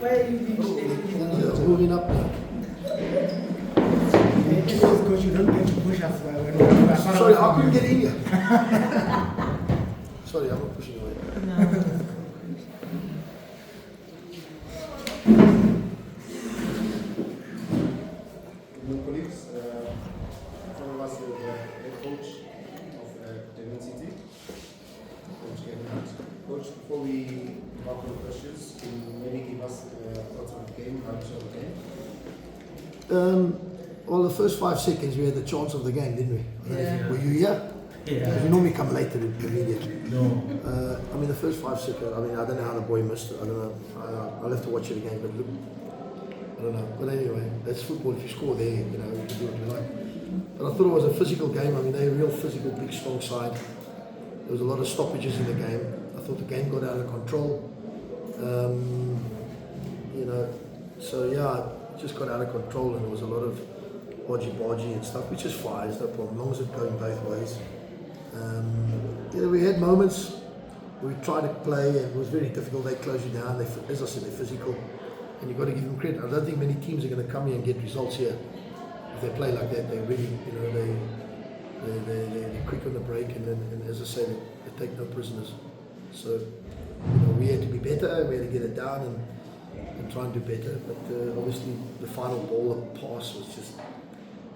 Where are you being shaken? Moving up now. Coach, you don't get to push us when we are Sorry, I couldn't get in here. Sorry, I'm not pushing away. No. Colleagues, some of us is the head coach of Durban City, Coach Gavin. Coach, before we mark on the questions, can you maybe give us thoughts on the game, how you saw the game? Well, the first 5 seconds we had the chance of the game, didn't we? I don't know if Yeah. Were you here? Yeah. We normally come later in the media. No. I mean, the first 5 seconds, I mean, I don't know how the boy missed it. I don't know. I'll have to watch it again, but look, I don't know. But anyway, that's football. If you score there, you know, you can do what you like. But I thought it was a physical game. I mean, they're a real physical, big, strong side. There was a lot of stoppages in the game. I thought the game got out of control. You know, so yeah, it just got out of control, and there was a lot of bodgy and stuff, which is fine. It's no problem, as long as it's going both ways. Yeah, we had moments where we tried to play, and it was very difficult. They close you down. They, as I said, they're physical, and you've got to give them credit. I don't think many teams are going to come here and get results here if they play like that. They really, you know, they're quick on the break, and as I say, they take no prisoners. So, you know, we had to be better. We had to get it down and try and do better. But obviously, the final ball, the pass was just.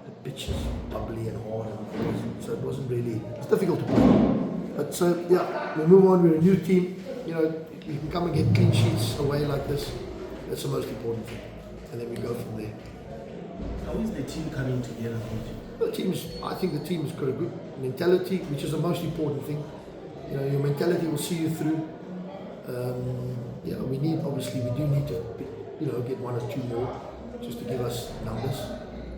The pitch is bubbly and hard, and so it wasn't really. It's difficult to play. But so yeah, we move on. We're a new team. You know, we can come and get clean sheets away like this. That's the most important thing, and then we go from there. How is the team coming together? The team's. I think the team's got a good mentality, which is the most important thing. You know, your mentality will see you through. You know, we do need to, you know, get 1 or 2 more just to give us numbers.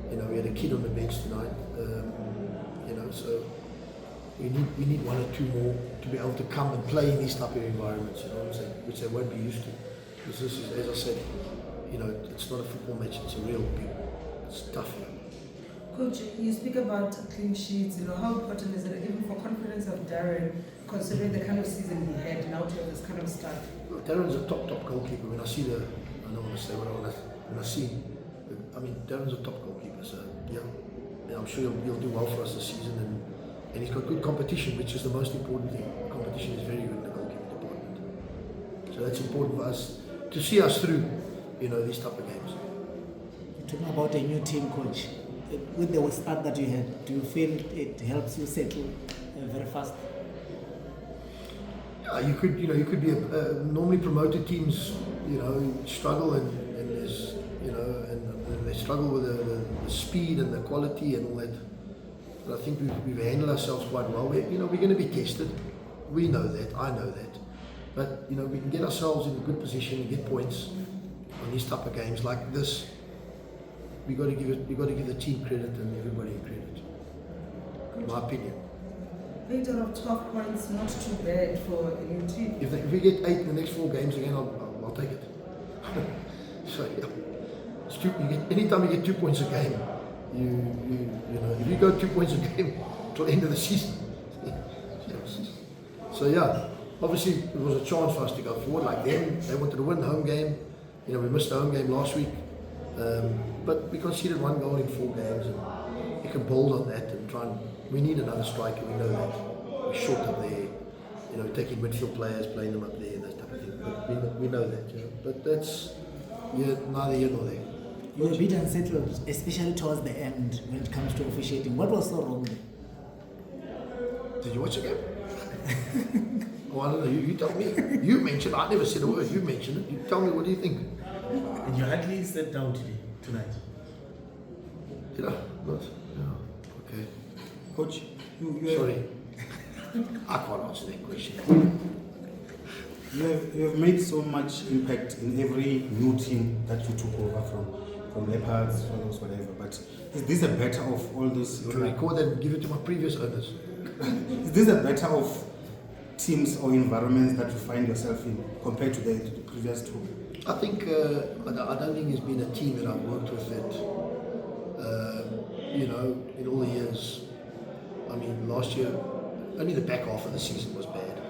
You know, we had a kid on the bench tonight. You know, so we need 1 or 2 more to be able to come and play in these type of environments. You know what I'm saying? Which they won't be used to. Because this is, as I said, you know, it's not a football match. It's a real big. It's tough. You know? Coach, you speak about clean sheets. You know, how important is it even for confidence of Darren, considering the kind of season he had, now to have this kind of start? Well, Darren's a top goalkeeper. When I see I don't want to say what I want to. When I see. I mean, Darren's a top goalkeeper, so yeah, I'm sure he'll do well for us this season, and he's got good competition, which is the most important thing. Competition is very good in the goalkeeping department, so that's important for us to see us through, you know, these type of games. You're talking about a new team, coach. With the start that you had, do you feel it helps you settle very fast? Yeah, you could be normally promoted teams, you know, struggle and there's, you know, and they struggle with the speed and the quality and all that. But I think we've handled ourselves quite well. We're going to be tested. We know that. I know that. But you know, we can get ourselves in a good position and get points on these type of games like this. We got to give the team credit and everybody credit. In my opinion. 8 out of 12 points, not too bad for a new team. If we get 8 in the next 4 games again, I'll take it. So yeah. Anytime you get 2 points a game, you know, if you go 2 points a game till the end of the season. So yeah, obviously it was a chance for us to go forward like them. They wanted to win the home game. You know, we missed the home game last week, but we conceded 1 goal in 4 games, and you can build on that and try and. We need another striker. We know that. We're short up there. You know, taking midfield players, playing them up there, and that type of thing. But we know that. You know, but that's neither here nor there. You were a bit unsettled, especially towards the end when it comes to officiating. What was so wrong there? Did you watch the game? Oh, I don't know. You tell me. You mentioned. I never said a word. You mentioned it. You tell me. What do you think? And you hardly sat down tonight. Did I? Not. Yeah. Okay. Coach, Sorry. I can't answer that question. you have made so much impact in every new team that you took over from Leopards, Swallows, whatever. But is this a better of all those? You can record that and give it to my previous owners. Is this a better of teams or environments that you find yourself in compared to the previous 2? I think I don't think there's been a team that I've worked with that you know, in all the years. I mean, last year only the back half of the season was bad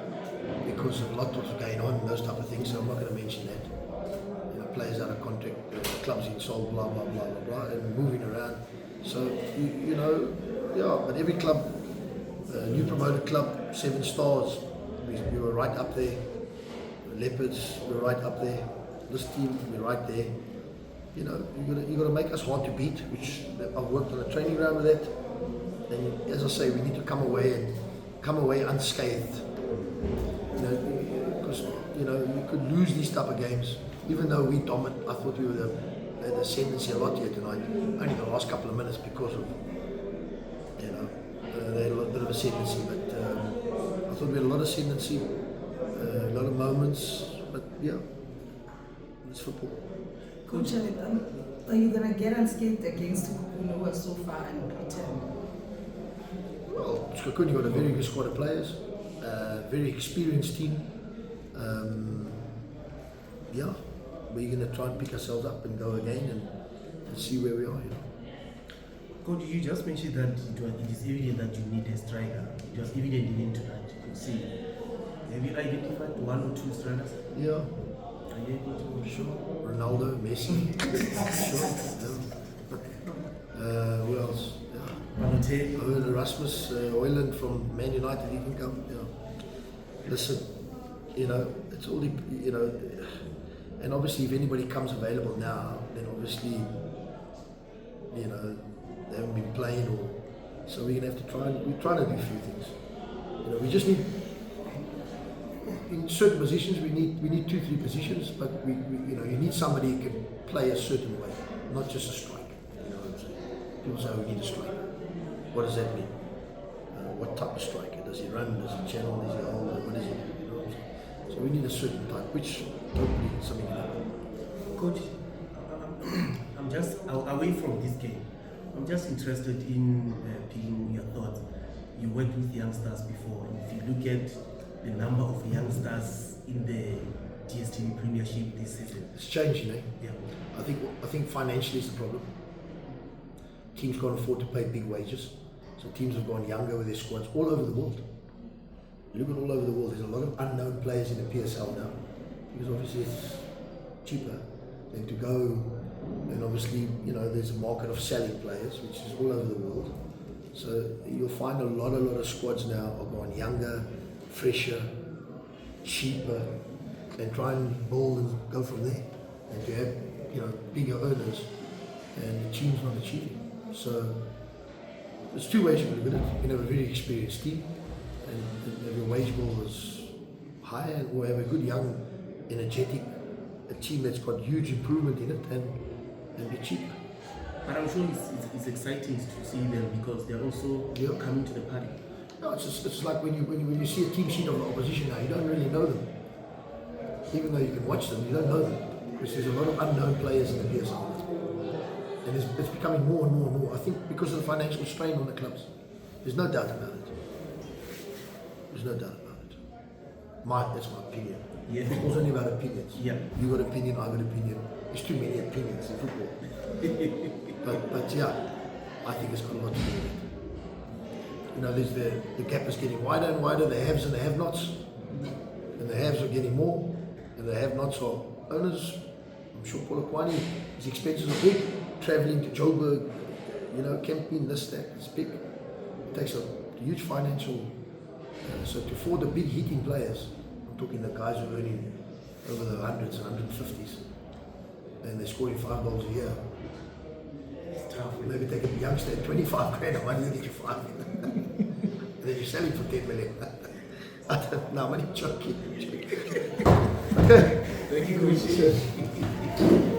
because of a lot was going on and those type of things. So I'm not going to mention that. You know, players contract, clubs in Seoul, blah, blah, blah, blah, blah, and moving around. So, you know, yeah, but every club, new promoted club, 7 Stars, we were right up there. Leopards, we're right up there. This team, we're right there. You know, you got to make us hard to beat, which I've worked on a training ground with that. And as I say, we need to come away unscathed. You know, because you know you could lose these type of games, even though we dominant. I thought we were the ascendancy a lot here tonight. Only the last couple of minutes because of they had a little bit of ascendancy, but I thought we had a lot of ascendancy, a lot of moments. But yeah, it's football. Coach, are you going to get unscathed against Polokwane, who are so far unbeaten? Well, Skakuni got a very good squad of players, very experienced team. Yeah, we're going to try and pick ourselves up and go again and see where we are. You know. Coach, you just mentioned that it is evident that you need a striker. It was evident in tonight. You could see. Have you identified 1 or 2 strikers? Yeah. Are you able to? Sure. Ronaldo, Messi. Sure. Yeah. Who else? Yeah. Erasmus, Oyland from Man United, he can come. Yeah. Listen, you know, it's all, you know, and obviously if anybody comes available now, then obviously, you know, they haven't been playing or, so we're going to have to we're trying to do a few things. You know, we just need, in certain positions, we need 2-3 positions, but we you know, you need somebody who can play a certain way, not just a striker. You know what I'm saying? People say we need a striker. What does that mean? What type of striker? Does he run? Does he channel? Does he hold? What is it? You know what I'm saying? So we need a certain type, which hopefully something can happen. Coach, I'm just away from this game. I'm just interested in picking your thoughts. You worked with youngsters before, and if you look at the number of youngsters in the DSTV Premiership this season, It's changing, eh? yeah. I think financially is the problem. Teams can't afford to pay big wages, so teams have gone younger with their squads all over the world. You look at all over the world, there's a lot of unknown players in the PSL now, because obviously it's cheaper than to go, and obviously, you know, there's a market of selling players, which is all over the world. So you'll find a lot of squads now are going younger, fresher, cheaper, and try and build and go from there, and to have, you know, bigger owners, and the team's not achieving. So there's 2 ways you can look at it. You can have a very experienced team, and have your wage bill is higher, or have a good young, energetic, a team that's got huge improvement in it, and be cheaper. But I'm sure it's exciting to see them because they're also coming to the party. No, it's like when you see a team sheet of the opposition now, you don't really know them. Even though you can watch them, you don't know them, because there's a lot of unknown players in the PSL. And it's becoming more and more and more. I think because of the financial strain on the clubs. There's no doubt about it. There's no doubt about it. That's my opinion. Yeah. Football's only about opinions. Yeah. You got opinion, I got opinion. There's too many opinions in football. but yeah, I think it's got a lot to do with it. You know, there's the gap is getting wider and wider, the haves and the have-nots. And the haves are getting more, and the have-nots are owners. I'm sure Polokwane, his expenses are big. Traveling to Joburg, you know, camping, this, that, it's big. It takes a huge financial, so to afford the big hitting players, I'm talking the guys who are earning over the hundreds and 150s, and they're scoring 5 goals a year. It's tough. Maybe take a youngster at 25 grand, I might get you 5. And then you sell him for 10 million. I don't know, I'm only joking. Okay. Thank you, Coach.